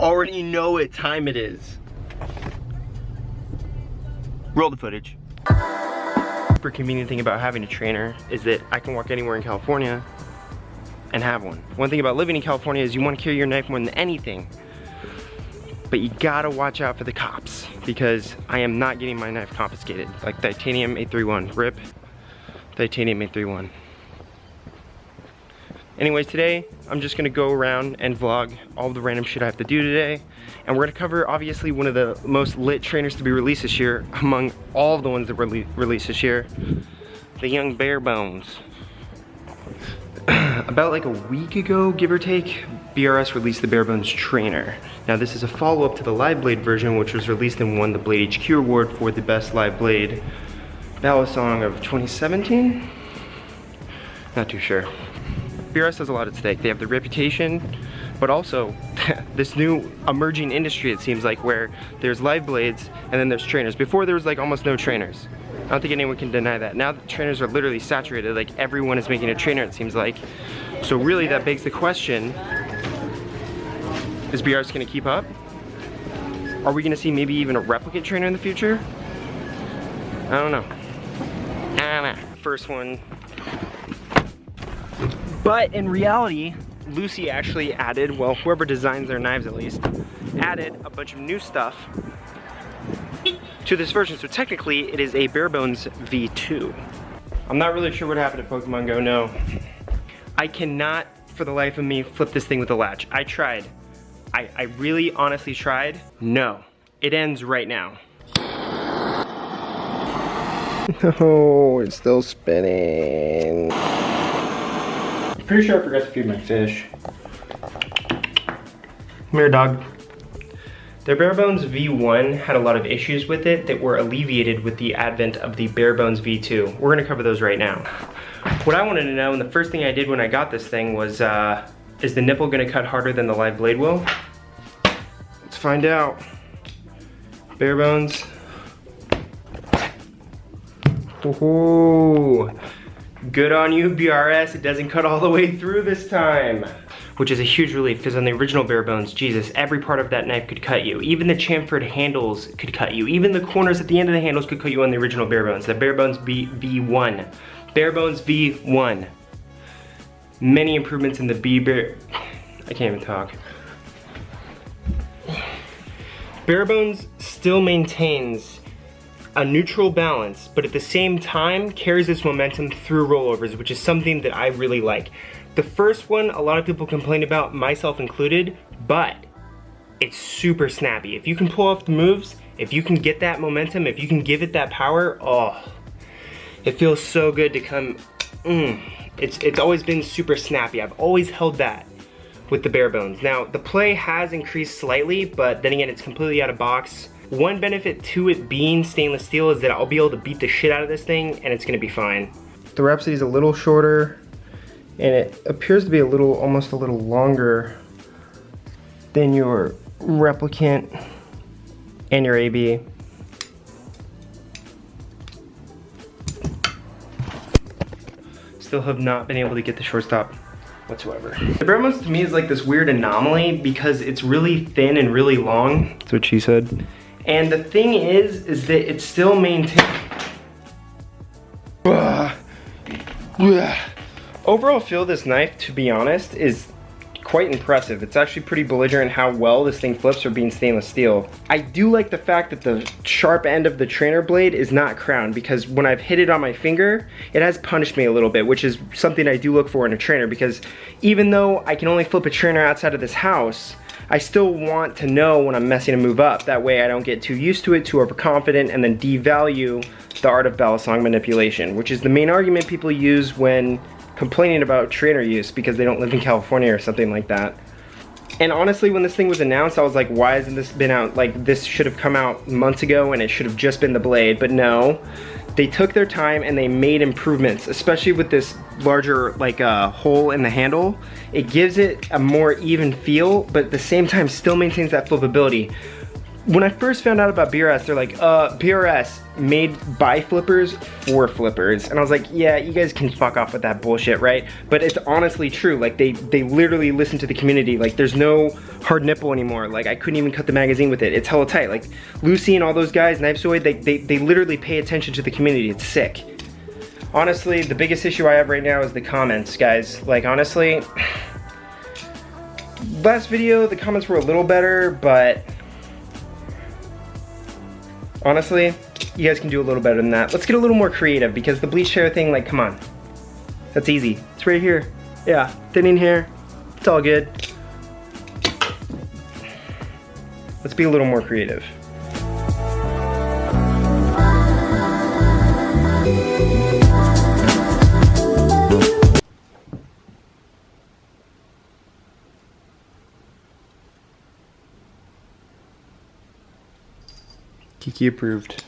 already know what time it is. Roll the footage. Super convenient thing about having a trainer is that I can walk anywhere in California and have one. One thing about living in California is you want to carry your knife more than anything. But you gotta watch out for the cops because I am not getting my knife confiscated. Like titanium 831, rip, titanium 831. Anyways, today, I'm just gonna go around and vlog all the random shit I have to do today. And we're gonna cover, obviously, one of the most lit trainers to be released this year, among all of the ones that were released this year, the young Barebones. About like a week ago, give or take, BRS released the Barebones trainer. Now this is a follow-up to the live blade version, which was released and won the Blade HQ award for the best live blade ballad song of 2017? Not too sure. BRS has a lot at stake. They have the reputation, but also this new emerging industry, it seems like, where there's live blades and then there's trainers. Before there was like almost no trainers. I don't think anyone can deny that. Now the trainers are literally saturated, like everyone is making a trainer, it seems like. So really that begs the question, is BRS gonna keep up? Are we gonna see maybe even a replicate trainer in the future? I don't know. First one. But in reality, Lucy actually added, well, whoever designs their knives at least, added a bunch of new stuff to this version. So technically it is a Barebones V2. I'm not really sure what happened to Pokemon Go, no. I cannot, for the life of me, flip this thing with a latch. I tried. I really honestly tried. No, it ends right now. No, it's still spinning. I'm pretty sure I forgot to feed my fish. Come here, dog. The Barebones V1 had a lot of issues with it that were alleviated with the advent of the Barebones V2. We're gonna cover those right now. What I wanted to know, and the first thing I did when I got this thing was, is the nipple gonna cut harder than the live blade will? Let's find out. Barebones. Ooh, good on you, BRS. It doesn't cut all the way through this time. Which is a huge relief, because on the original Barebones, Jesus, every part of that knife could cut you. Even the chamfered handles could cut you. Even the corners at the end of the handles could cut you on the original Barebones. The Barebones V1. Barebones V1. Many improvements in the I can't even talk. Barebones still maintains a neutral balance, but at the same time carries its momentum through rollovers, which is something that I really like. The first one, a lot of people complain about, myself included, but it's super snappy. If you can pull off the moves, if you can get that momentum, if you can give it that power, oh, it feels so good to come, It's always been super snappy. I've always held that with the Barebones. Now, the play has increased slightly, but then again, it's completely out of box. One benefit to it being stainless steel is that I'll be able to beat the shit out of this thing and it's gonna be fine. The Rhapsody is a little shorter and it appears to be almost a little longer than your Replicant and your AB. Still have not been able to get the shortstop whatsoever. The Barebones to me is like this weird anomaly because it's really thin and really long. That's what she said. And the thing is that it still maintains. Overall feel of this knife, to be honest, is quite impressive. It's actually pretty belligerent how well this thing flips for being stainless steel. I do like the fact that the sharp end of the trainer blade is not crowned, because when I've hit it on my finger, it has punished me a little bit, which is something I do look for in a trainer, because even though I can only flip a trainer outside of this house, I still want to know when I'm messing a move up. That way I don't get too used to it, too overconfident, and then devalue the art of balisong manipulation, which is the main argument people use when complaining about trainer use because they don't live in California or something like that. And honestly, when this thing was announced, I was like, why hasn't this been out? Like, this should have come out months ago and it should have just been the blade, but no. They took their time and they made improvements, especially with this larger hole in the handle. It gives it a more even feel, but at the same time still maintains that flippability. when I first found out about BRS, they're like, BRS made by flippers for flippers. And I was like, yeah, you guys can fuck off with that bullshit, right? But it's honestly true. Like, they literally listen to the community. Like, there's no hard nipple anymore. Like, I couldn't even cut the magazine with it. It's hella tight. Like, Lucy and all those guys, Knife Zoid, they literally pay attention to the community. It's sick. Honestly, the biggest issue I have right now is the comments, guys. Like, honestly, last video, the comments were a little better, but honestly, you guys can do a little better than that. Let's get a little more creative, because the bleach hair thing, like, come on. That's easy. It's right here. Yeah, thinning hair. It's all good. Let's be a little more creative. Kiki approved.